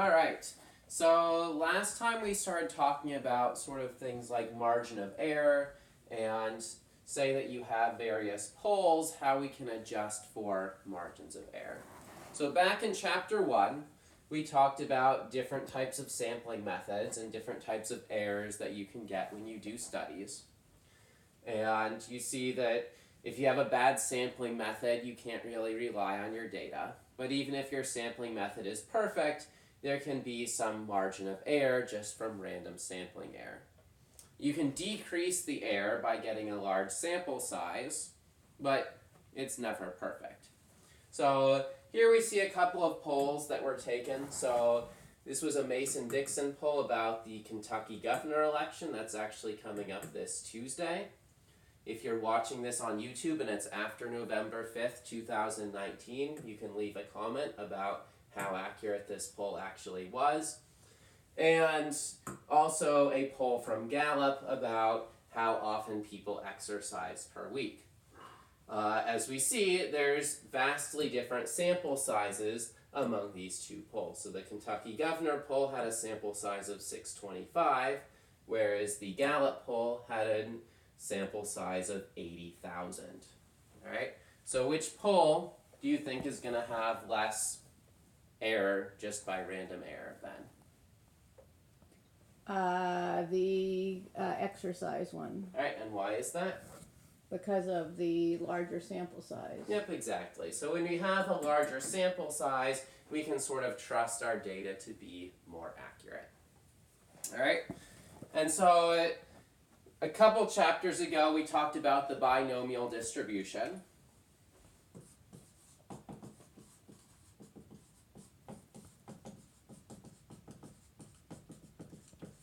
All right. So last time we started talking about sort of things like margin of error and say that you have various polls, how we can adjust for margins of error. So back in chapter 1, we talked about different types of sampling methods and different types of errors that you can get when you do studies. And you see that if you have a bad sampling method, you can't really rely on your data. But even if your sampling method is perfect, there can be some margin of error just from random sampling error. You can decrease the error by getting a large sample size, but it's never perfect. So here we see a couple of polls that were taken. So this was a Mason-Dixon poll about the Kentucky governor election. That's actually coming up this Tuesday. If you're watching this on YouTube and it's after November 5th, 2019, you can leave a comment about how accurate this poll actually was. And also a poll from Gallup about how often people exercise per week. As we see, there's vastly different sample sizes among these two polls. So the Kentucky governor poll had a sample size of 625, whereas the Gallup poll had a sample size of 80,000. All right. So which poll do you think is going to have less error just by random error then? The exercise one, All right, and why is that? because of the larger sample size. Yep, exactly. So when we have a larger sample size, we can sort of trust our data to be more accurate. All right. And so a couple chapters ago, we talked about the binomial distribution.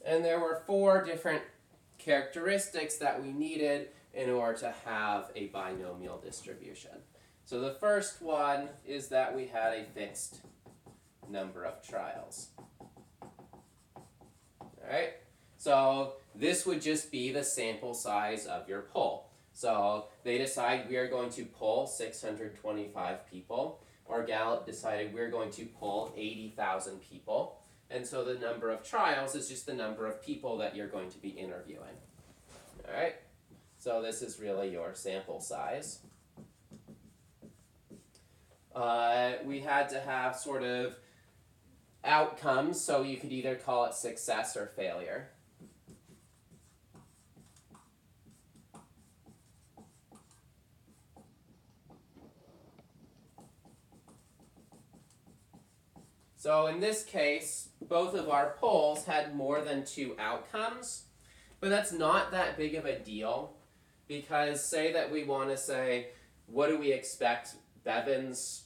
And there were 4 different characteristics that we needed in order to have a binomial distribution. So the first one is that we had a fixed number of trials. All right? So this would just be the sample size of your poll. So they decide we are going to poll 625 people, or Gallup decided we're going to poll 80,000 people. And so the number of trials is just the number of people that you're going to be interviewing. All right? So this is really your sample size. We had to have sort of outcomes, so you could either call it success or failure. So in this case, both of our polls had more than 2 outcomes, but that's not that big of a deal, because say that we want to say, what do we expect Bevan's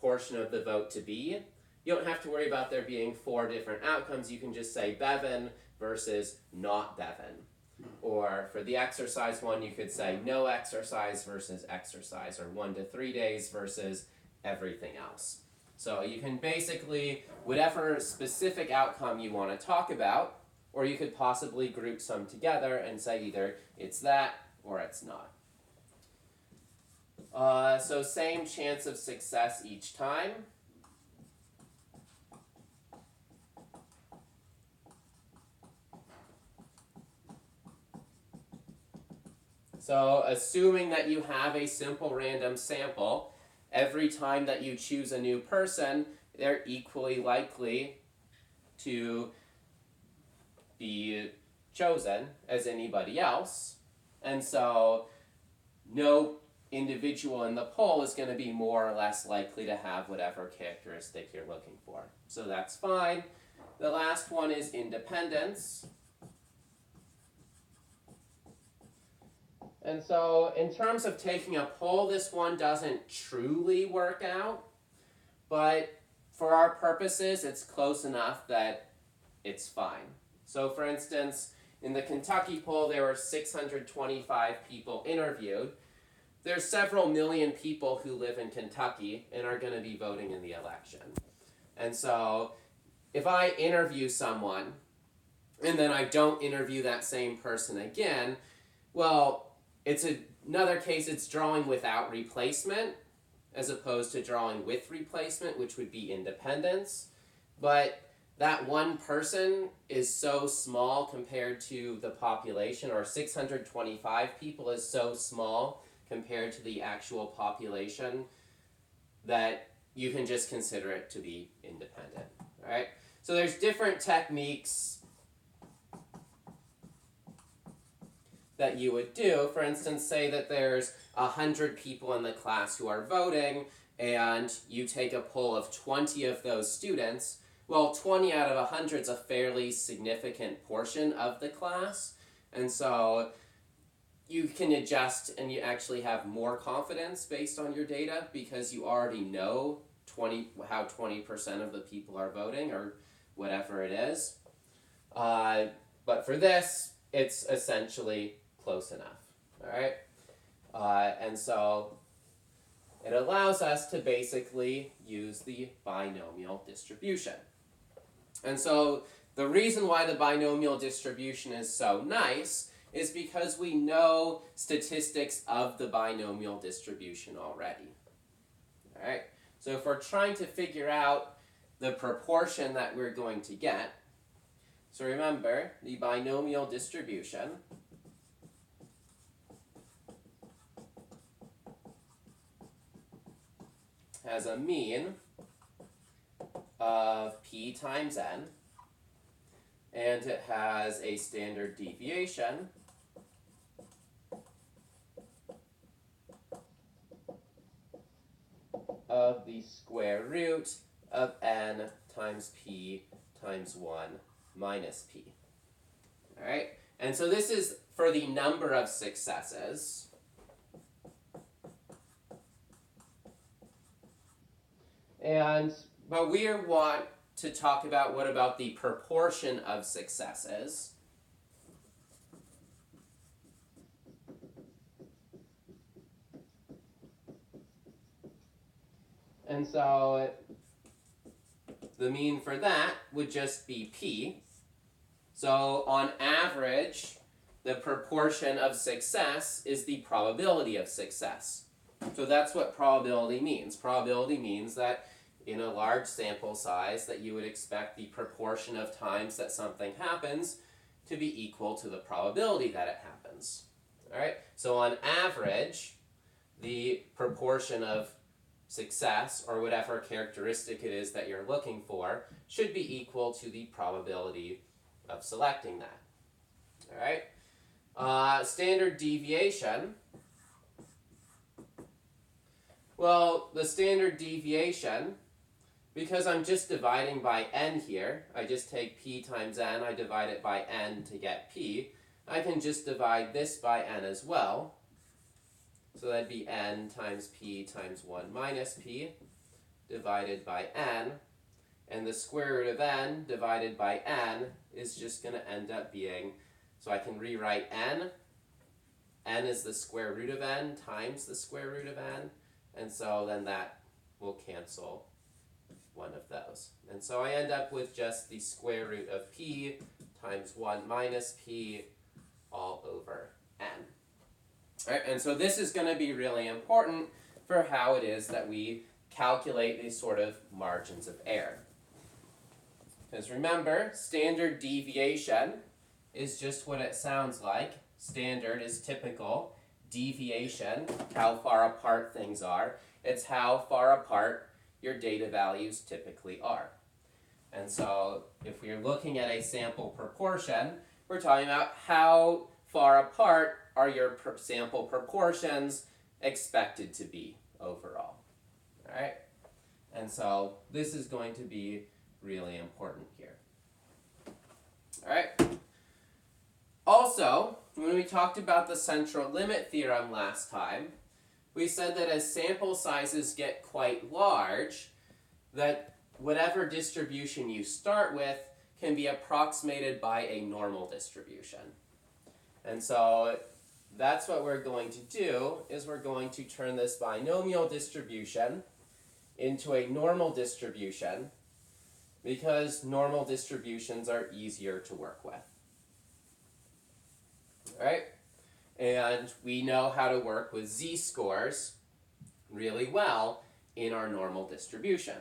portion of the vote to be? You don't have to worry about there being 4 different outcomes. You can just say Bevan versus not Bevan. Or for the exercise one, you could say no exercise versus exercise, or 1 to 3 days versus everything else. So you can basically, whatever specific outcome you want to talk about, or you could possibly group some together and say either it's that or it's not. So same chance of success each time. So assuming that you have a simple random sample, every time that you choose a new person, they're equally likely to be chosen as anybody else. And so no individual in the poll is going to be more or less likely to have whatever characteristic you're looking for. So that's fine. The last one is independence. And so in terms of taking a poll, this one doesn't truly work out, but for our purposes, it's close enough that it's fine. So for instance, in the Kentucky poll, there were 625 people interviewed. There's several million people who live in Kentucky and are going to be voting in the election. And so if I interview someone and then I don't interview that same person again, well, it's another case, it's drawing without replacement as opposed to drawing with replacement, which would be independence. But that one person is so small compared to the population, or 625 people is so small compared to the actual population, that you can just consider it to be independent. All right? So there's different techniques that you would do. For instance, say that there's 100 people in the class who are voting, and you take a poll of 20 of those students. Well, 20 out of 100 is a fairly significant portion of the class, and so you can adjust and you actually have more confidence based on your data because you already know how 20% of the people are voting, or whatever it is. But for this, it's essentially close enough. All right? And so it allows us to basically use the binomial distribution. And so the reason why the binomial distribution is so nice is because we know statistics of the binomial distribution already. All right? So if we're trying to figure out the proportion that we're going to get, so remember, the binomial distribution has a mean of p times n, and it has a standard deviation of the square root of n times p times 1 minus p. All right? And so this is for the number of successes. But we want to talk about what about the proportion of successes. And so the mean for that would just be p. So on average, the proportion of success is the probability of success. So that's what probability means. Probability means that in a large sample size that you would expect the proportion of times that something happens to be equal to the probability that it happens. All right? So on average, the proportion of success, or whatever characteristic it is that you're looking for, should be equal to the probability of selecting that. All right? Standard deviation. Well, the standard deviation, because I'm just dividing by n here, I just take p times n, I divide it by n to get p, I can just divide this by n as well. So that'd be n times p times 1 minus p divided by n, and the square root of n divided by n is just going to end up being, so I can rewrite n is the square root of n times the square root of n, and so then that will cancel one of those. And so I end up with just the square root of p times 1 minus p all over n. All right, and so this is going to be really important for how it is that we calculate these sort of margins of error. Because remember, standard deviation is just what it sounds like. Standard is typical. Deviation, how far apart things are. It's how far apart your data values typically are. And so if we're looking at a sample proportion, we're talking about how far apart are your sample proportions expected to be overall. All right? And so this is going to be really important here. All right? Also, when we talked about the central limit theorem last time, we said that as sample sizes get quite large, that whatever distribution you start with can be approximated by a normal distribution. And so that's what we're going to do, is we're going to turn this binomial distribution into a normal distribution, because normal distributions are easier to work with. All right? And we know how to work with z-scores really well in our normal distribution.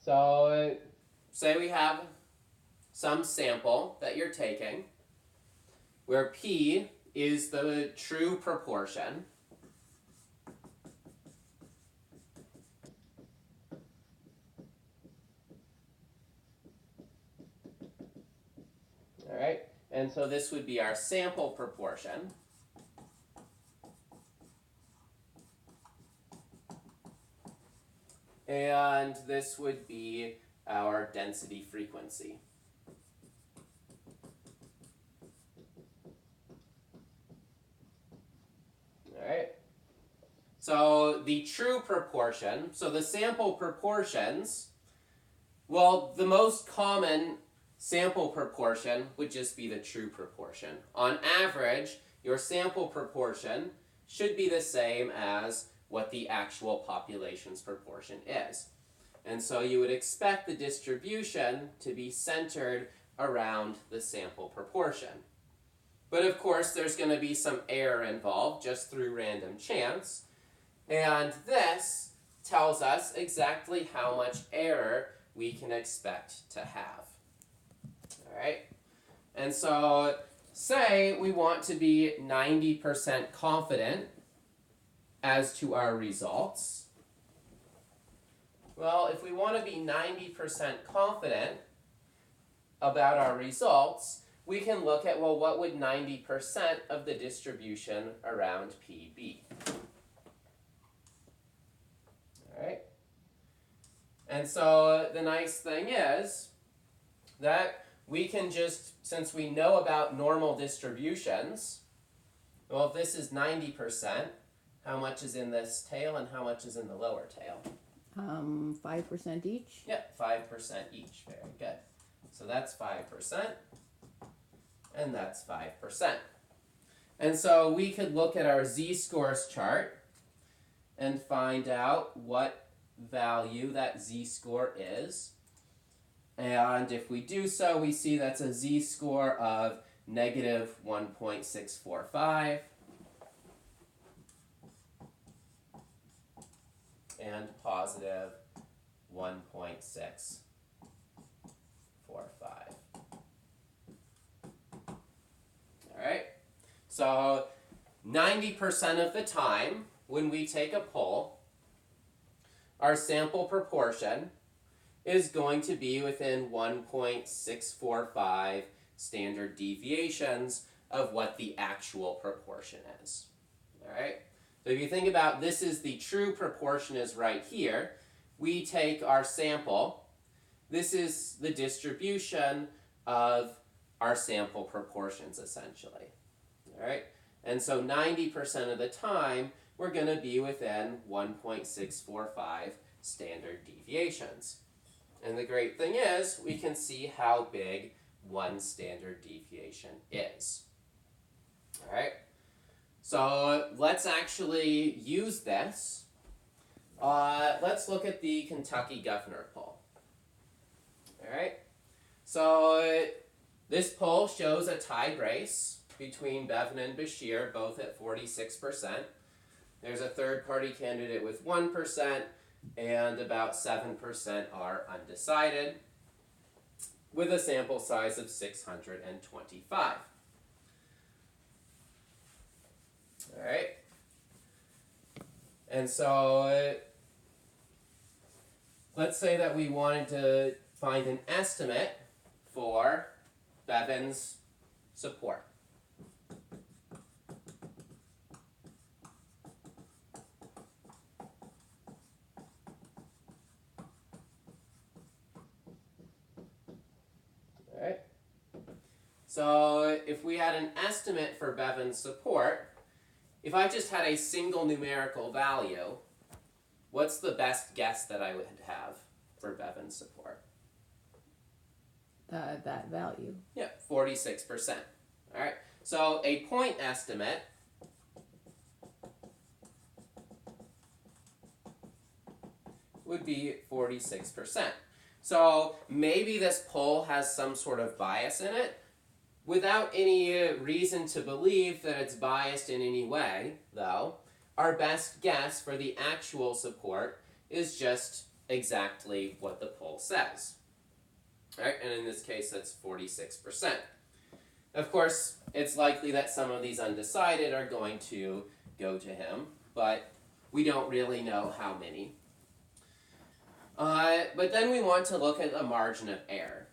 So say we have some sample that you're taking where P is the true proportion. All right, and so this would be our sample proportion. And this would be our density frequency. All right. So the true proportion, so the sample proportions, well, the most common sample proportion would just be the true proportion. On average, your sample proportion should be the same as what the actual population's proportion is. And so you would expect the distribution to be centered around the sample proportion. But of course, there's going to be some error involved just through random chance. And this tells us exactly how much error we can expect to have. All right? And so say we want to be 90% confident as to our results. Well, if we want to be 90% confident about our results, we can look at, well, what would 90% of the distribution around P be? All right? And so the nice thing is that we can just, since we know about normal distributions, well, if this is 90%, how much is in this tail and how much is in the lower tail? 5% each. Yep, 5% each. Very good. So that's 5%, and that's 5%. And so we could look at our z-scores chart and find out what value that z-score is. And if we do so, we see that's a z-score of negative 1.645 and positive 1.645. All right, so 90% of the time when we take a poll, our sample proportion is going to be within 1.645 standard deviations of what the actual proportion is. All right, so if you think about this, is the true proportion is right here. We take our sample. This is the distribution of our sample proportions, essentially. All right, and so 90% of the time, we're going to be within 1.645 standard deviations. And the great thing is, we can see how big one standard deviation is. All right, so let's actually use this. Let's look at the Kentucky governor poll. All right, so this poll shows a tied race between Bevin and Beshear, both at 46%. There's a third-party candidate with 1%, and about 7% are undecided, with a sample size of 625. All right, and so let's say that we wanted to find an estimate for Bevin's support. All right. So if we had an estimate for Bevin's support, if I just had a single numerical value, what's the best guess that I would have for Bevin's support? That value. Yeah, 46%. All right, so a point estimate would be 46%. So maybe this poll has some sort of bias in it. Without any reason to believe that it's biased in any way, though, our best guess for the actual support is just exactly what the poll says. Right? And in this case, that's 46%. Of course, it's likely that some of these undecided are going to go to him, but we don't really know how many. But then we want to look at the margin of error.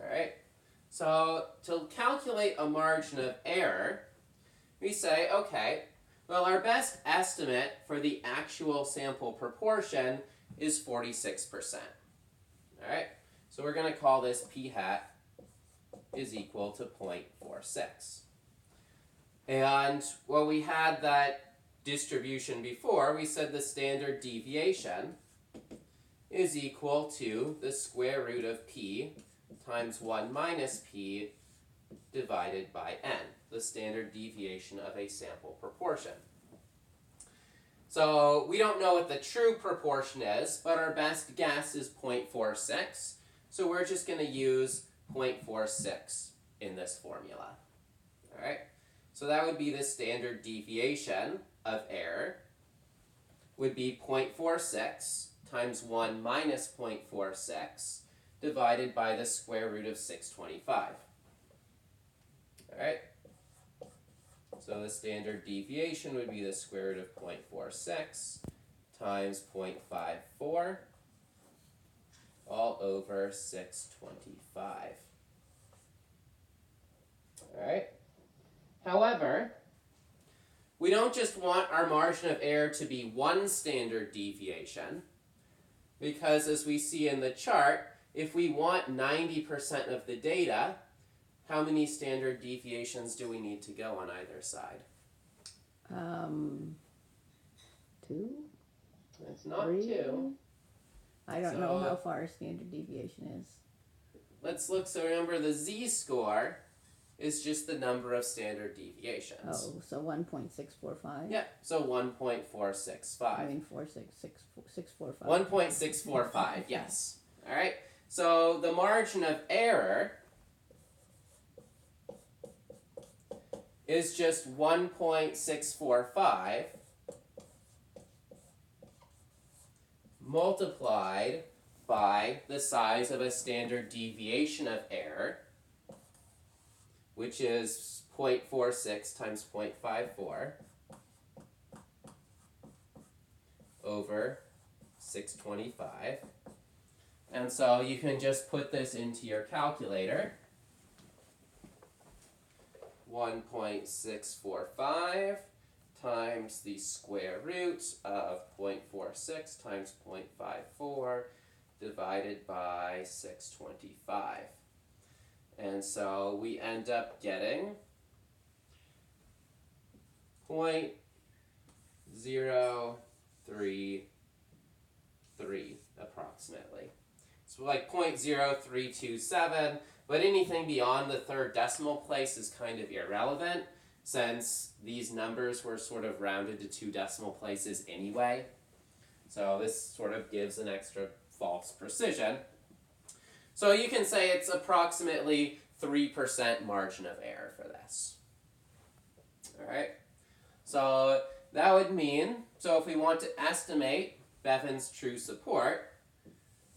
Alright, so to calculate a margin of error, we say, okay, well, our best estimate for the actual sample proportion is 46%. Alright, so we're going to call this p hat is equal to 0.46. And when we had that distribution before, we said the standard deviation is equal to the square root of p times 1 minus p divided by n, the standard deviation of a sample proportion. So we don't know what the true proportion is, but our best guess is 0.46. So we're just going to use 0.46 in this formula. All right? So that would be the standard deviation of error would be 0.46 times 1 minus 0.46 divided by the square root of 625. All right? So the standard deviation would be the square root of 0.46 times 0.54 all over 625. All right? However, we don't just want our margin of error to be one standard deviation, because as we see in the chart, if we want 90% of the data, how many standard deviations do we need to go on either side? 2? It's not 3? 2. I don't know how far a standard deviation is. Let's look. So remember, the z-score is just the number of standard deviations. Oh, so 1.645? Yeah, so 1.465. I mean 645. 1.645, yes. All right, so the margin of error is just 1.645 multiplied by the size of a standard deviation of error, which is 0.46 times 0.54 over 625. And so you can just put this into your calculator. 1.645 times the square root of 0.46 times 0.54 divided by 625. And so we end up getting 0.033 approximately. So like 0.0327, but anything beyond the third decimal place is kind of irrelevant, since these numbers were sort of rounded to 2 decimal places anyway. So this sort of gives an extra false precision. So you can say it's approximately 3% margin of error for this. Alright, so that would mean, so if we want to estimate Bevan's true support,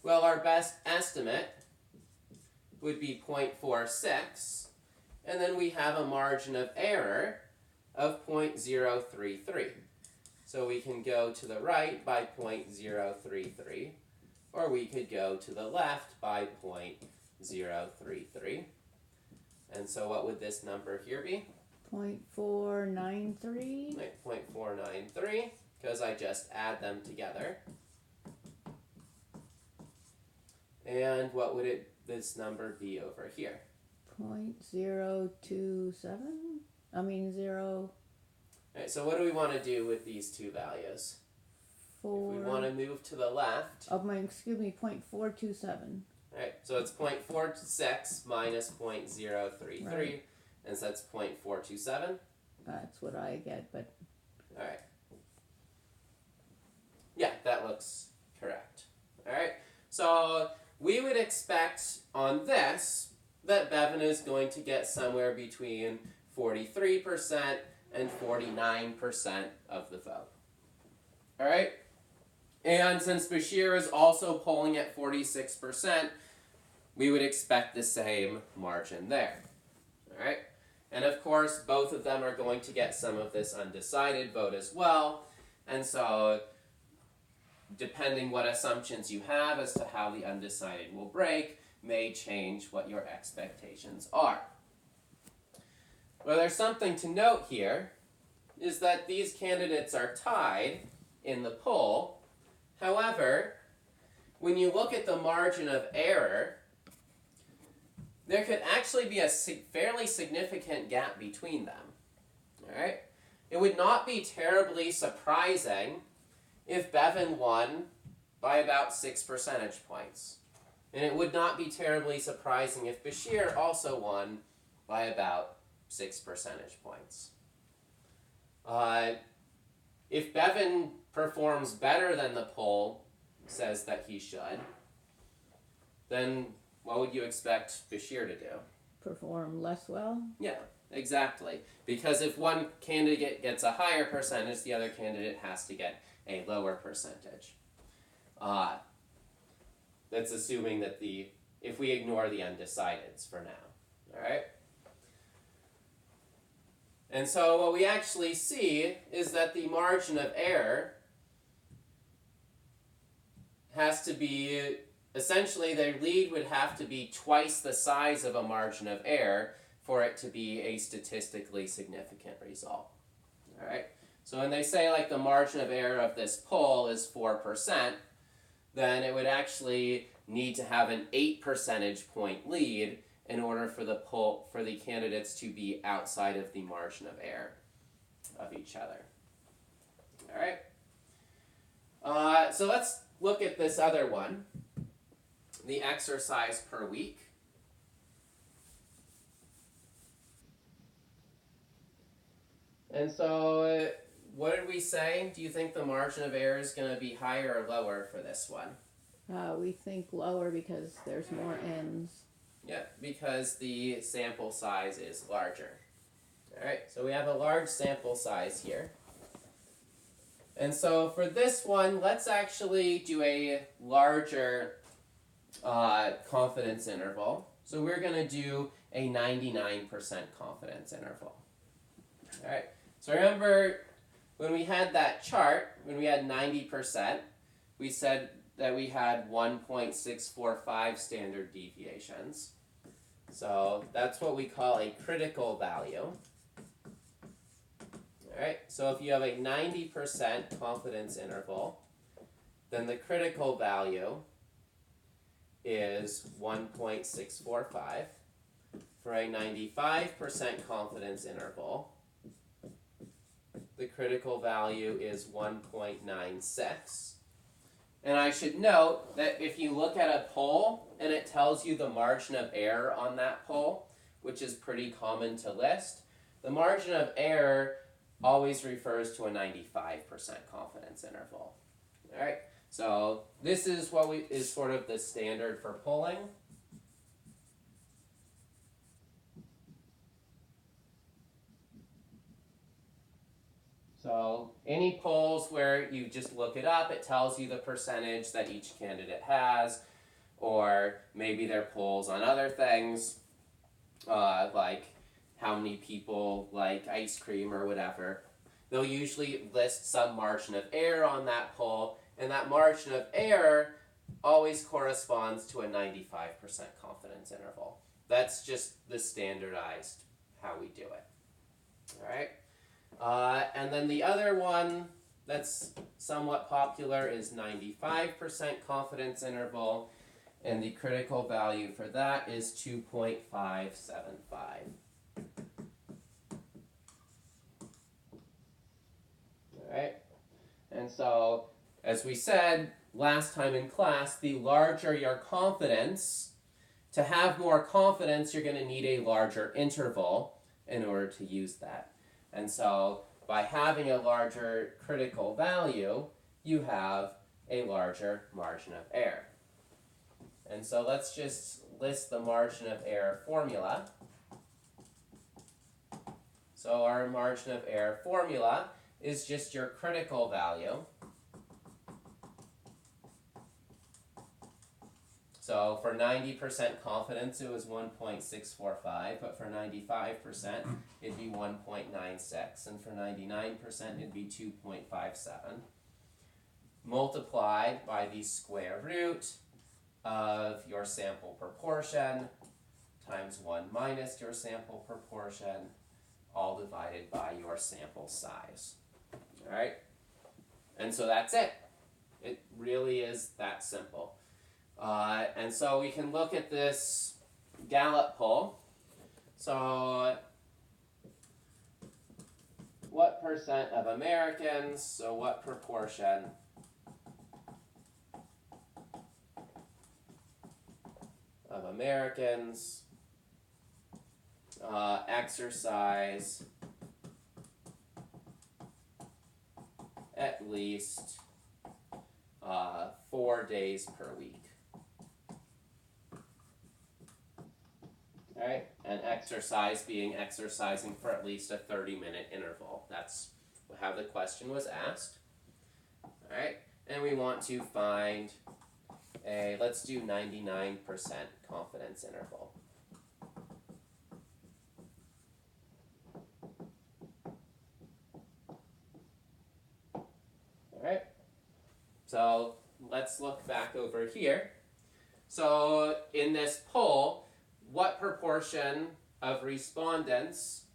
well, our best estimate would be 0.46, and then we have a margin of error of 0.033. So we can go to the right by 0.033, or we could go to the left by 0.033. And so what would this number here be? 0.493? 0.493, because I just add them together. And what would this number be over here? 0.027? I mean 0. Alright, so what do we want to do with these two values? 4. If we want to move to the left. Oh, excuse me, 0.427. Alright, so it's 0.46 minus 0.033, Right. and so that's 0.427. That's what I get, but Alright. Yeah, that looks correct. Alright, so we would expect on this that Bevan is going to get somewhere between 43%, and 49% of the vote. All right? And since Beshear is also polling at 46%, we would expect the same margin there. All right? And of course, both of them are going to get some of this undecided vote as well. And so, depending what assumptions you have as to how the undecided will break, may change what your expectations are. Well, there's something to note here, is that these candidates are tied in the poll. However, when you look at the margin of error, there could actually be a fairly significant gap between them. All right? It would not be terribly surprising if Bevin won by about 6 percentage points. And it would not be terribly surprising if Beshear also won by about 6 percentage points. If Bevin performs better than the poll says that he should, then what would you expect Beshear to do? Perform less well? Yeah, exactly. Because if one candidate gets a higher percentage, the other candidate has to get a lower percentage. That's assuming that if we ignore the undecideds for now. All right? And so what we actually see is that the margin of error has to be, essentially their lead would have to be twice the size of a margin of error for it to be a statistically significant result. All right? So when they say like the margin of error of this poll is 4%, then it would actually need to have an 8 percentage point lead in order for the candidates to be outside of the margin of error of each other. All right? So let's look at this other one, the exercise per week. And so what did we say? Do you think the margin of error is going to be higher or lower for this one? We think lower because there's more n's. Yeah, because the sample size is larger. All right, so we have a large sample size here. And so for this one, let's actually do a larger confidence interval. So we're going to do a 99% confidence interval. All right, so remember when we had that chart, when we had 90%, we said that we had 1.645 standard deviations. So that's what we call a critical value. All right, so if you have a 90% confidence interval, then the critical value is 1.645. For a 95% confidence interval, the critical value is 1.96. And I should note that if you look at a poll and it tells you the margin of error on that poll, which is pretty common to list, the margin of error always refers to a 95% confidence interval. All right, so this is what is sort of the standard for polling. So any polls where you just look it up, it tells you the percentage that each candidate has, or maybe they're polls on other things, like how many people like ice cream or whatever. They'll usually list some margin of error on that poll, and that margin of error always corresponds to a 95% confidence interval. That's just the standardized how we do it. All right? And then the other one that's somewhat popular is 95% confidence interval, and the critical value for that is 2.575. Alright, and so as we said last time in class, the larger your confidence, to have more confidence you're going to need a larger interval in order to use that. And so, by having a larger critical value, you have a larger margin of error. And so let's just list the margin of error formula. So our margin of error formula is just your critical value. So for 90% confidence, it was 1.645, but for 95%, it'd be 1.96, and for 99%, it'd be 2.57. Multiplied by the square root of your sample proportion times 1 minus your sample proportion, all divided by your sample size. All right? And so that's it. It really is that simple. And so we can look at this Gallup poll. So what percent of Americans, so what proportion of Americans exercise at least 4 days per week. Alright, and exercise being exercising for at least a 30-minute interval. That's how the question was asked. Alright, and we want to find a, let's do 99% confidence interval. Alright, so let's look back over here. So in this poll, what proportion of respondents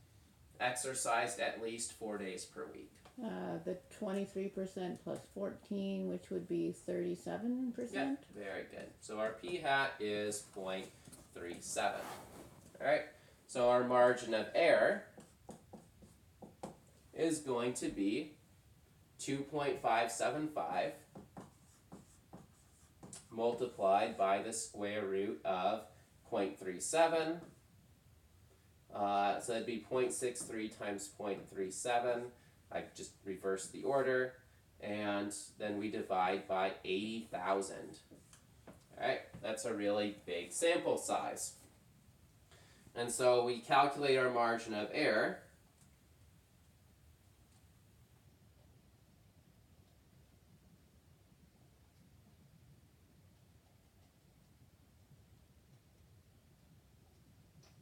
exercised at least 4 days per week? The 23% plus 14, which would be 37%. Yeah, very good. So our p-hat is 0.37. Alright, so our margin of error is going to be 2.575 multiplied by the square root of 0.37. So that'd be 0.63 times 0.37. I just reversed the order. And then we divide by 80,000. Alright, that's a really big sample size. And so we calculate our margin of error.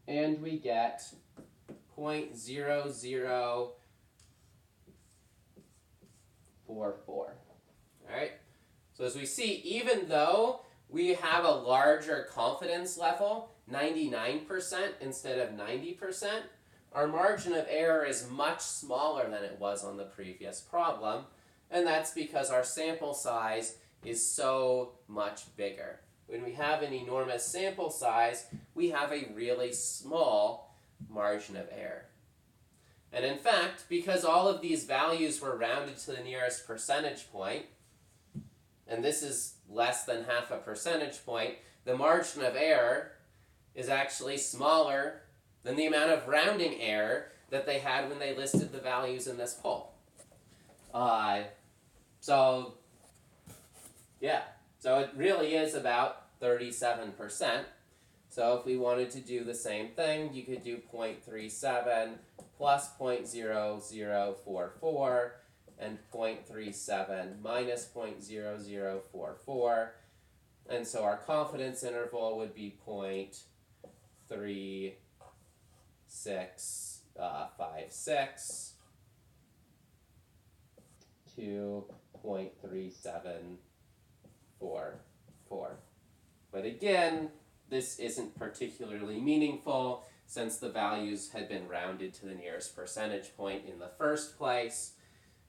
And we get 0.0044. Alright? So as we see, even though we have a larger confidence level, 99% instead of 90%, our margin of error is much smaller than it was on the previous problem, and that's because our sample size is so much bigger. When we have an enormous sample size, we have a really small margin of error. And in fact, because all of these values were rounded to the nearest percentage point, and this is less than half a percentage point, the margin of error is actually smaller than the amount of rounding error that they had when they listed the values in this poll. So it really is about 37%. So if we wanted to do the same thing, you could do 0.37 plus 0.0044 and 0.37 minus 0.0044. And so our confidence interval would be 0.3656 to 0.3744. But again, this isn't particularly meaningful since the values had been rounded to the nearest percentage point in the first place.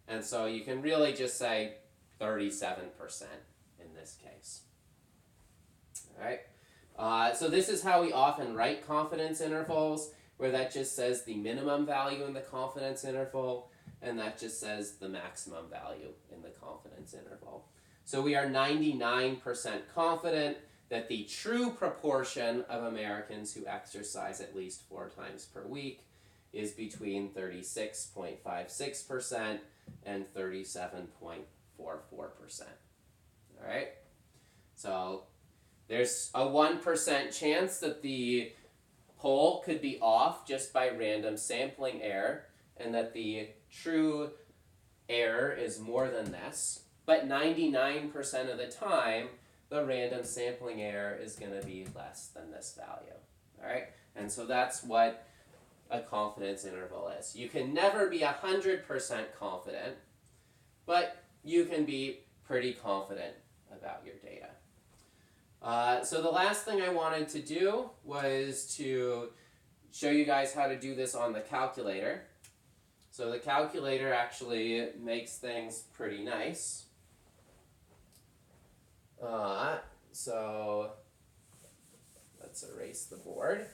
And so you can really just say 37% in this case. Alright, so this is how we often write confidence intervals, where that just says the minimum value in the confidence interval, and that just says the maximum value in the confidence interval. So we are 99% confident that the true proportion of Americans who exercise at least 4 times per week is between 36.56% and 37.44%. Alright? So there's a 1% chance that the poll could be off just by random sampling error. and that the true error is more than this, but 99% of the time, the random sampling error is going to be less than this value. All right, and so that's what a confidence interval is. You can never be 100% confident, but you can be pretty confident about your data. So the last thing I wanted to do was to show you guys how to do this on the calculator. So the calculator actually makes things pretty nice. So let's erase the board.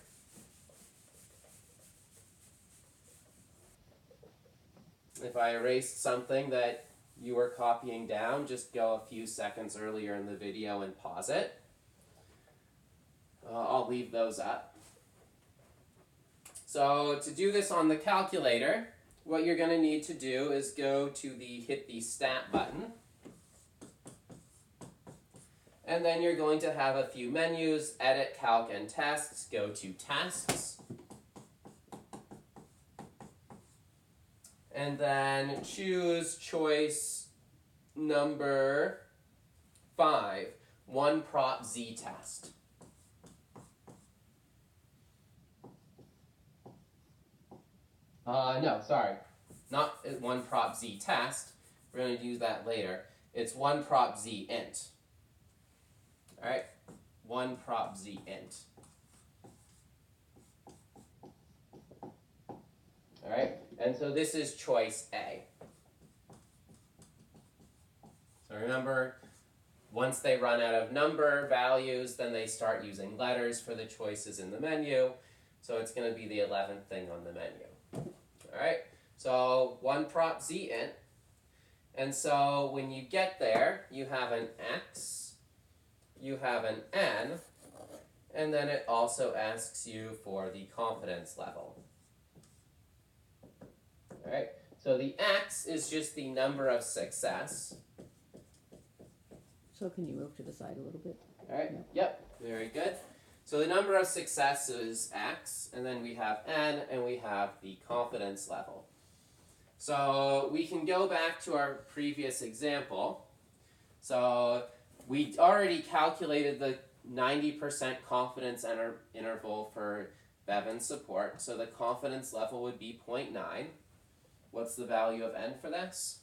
If I erased something that you were copying down, just go a few seconds earlier in the video and pause it. I'll leave those up. So to do this on the calculator, what you're going to need to do is go to hit the Stat button. And then you're going to have a few menus, Edit, Calc, and Tasks. Go to Tasks. And then choose choice number 5, one prop z-test. No, sorry. Not one prop z-test. We're going to use that later. It's one prop z-int. Alright? One prop z-int. Alright? And so this is choice A. So remember, once they run out of number values, then they start using letters for the choices in the menu. So it's going to be the 11th thing on the menu. Alright? So one prop z-int. And so when you get there, you have an x, you have an n, and then it also asks you for the confidence level. Alright, so the x is just the number of success. So can you move to the side a little bit? Alright, yep, very good. So the number of success is x, and then we have n, and we have the confidence level. So we can go back to our previous example. So we already calculated the 90% confidence interval for Bevan support. So the confidence level would be 0.9. What's the value of n for this?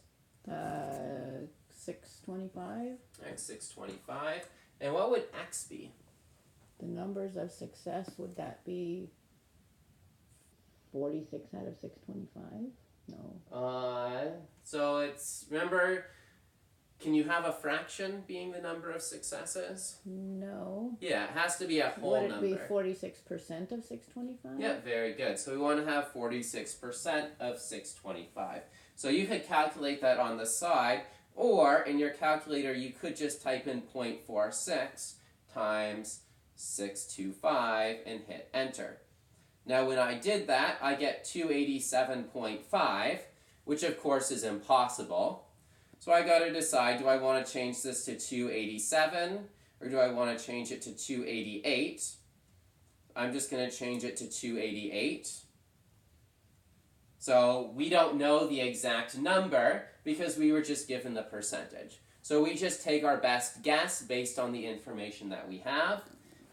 625. X 625. And what would x be? The numbers of success, would that be 46 out of 625? No. So it's, remember, can you have a fraction being the number of successes? No. Yeah, it has to be a whole Would it number. be 46% of 625? Yeah, very good. So we want to have 46% of 625. So you could calculate that on the side, or in your calculator you could just type in 0.46 times 625 and hit enter. Now when I did that, I get 287.5, which of course is impossible. So I got to decide, do I want to change this to 287, or do I want to change it to 288? I'm just going to change it to 288. So we don't know the exact number because we were just given the percentage. So we just take our best guess based on the information that we have,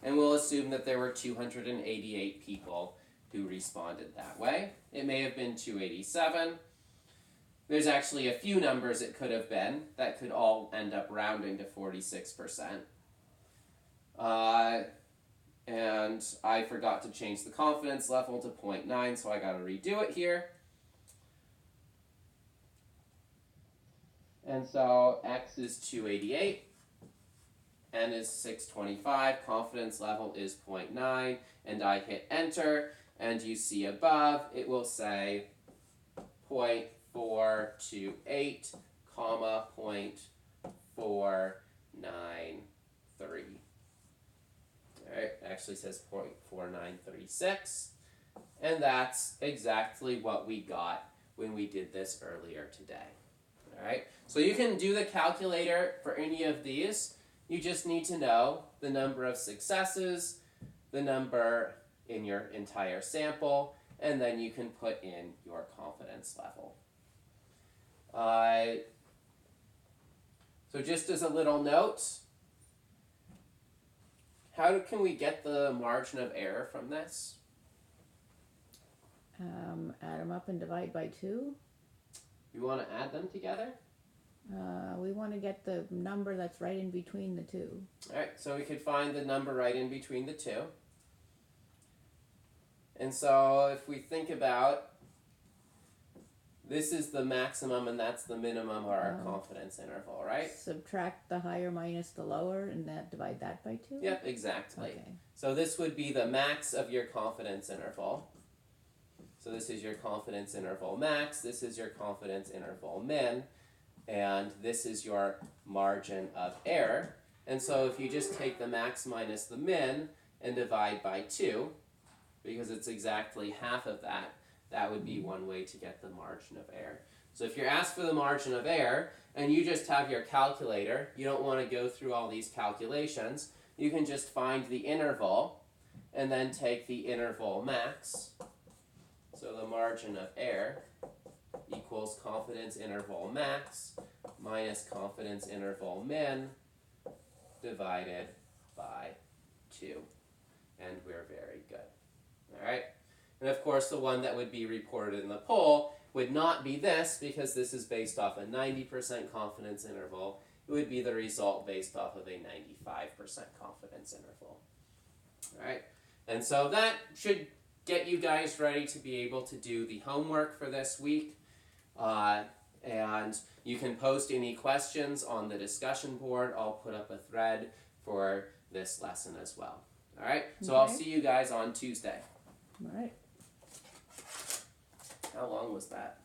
and we'll assume that there were 288 people who responded that way. It may have been 287. There's actually a few numbers it could have been that could all end up rounding to 46%. And I forgot to change the confidence level to 0.9, so I got to redo it here. And so x is 288, n is 625, confidence level is 0.9, and I hit enter, and you see above it will say 0.428, comma 0.493. Alright, actually says 0.4936, and that's exactly what we got when we did this earlier today. Alright, so you can do the calculator for any of these. You just need to know the number of successes, the number in your entire sample, and then you can put in your confidence level. So just as a little note, how can we get the margin of error from this? Add them up and divide by 2. You want to add them together? We want to get the number that's right in between the 2. Alright, so we could find the number right in between the 2. And so if we think about, this is the maximum and that's the minimum of our confidence interval, right? Subtract the higher minus the lower and divide that by 2? Yep, exactly. Okay. So this would be the max of your confidence interval. So this is your confidence interval max, this is your confidence interval min, and this is your margin of error. And so if you just take the max minus the min and divide by 2, because it's exactly half of that, that would be one way to get the margin of error. So if you're asked for the margin of error and you just have your calculator, you don't want to go through all these calculations, you can just find the interval and then take the interval max. So the margin of error equals confidence interval max minus confidence interval min divided by 2. And we're very good. Alright? And of course the one that would be reported in the poll would not be this, because this is based off a 90% confidence interval. It would be the result based off of a 95% confidence interval. Alright? And so that should get you guys ready to be able to do the homework for this week. And you can post any questions on the discussion board. I'll put up a thread for this lesson as well. Alright? So I'll see you guys on Tuesday. All right. How long was that?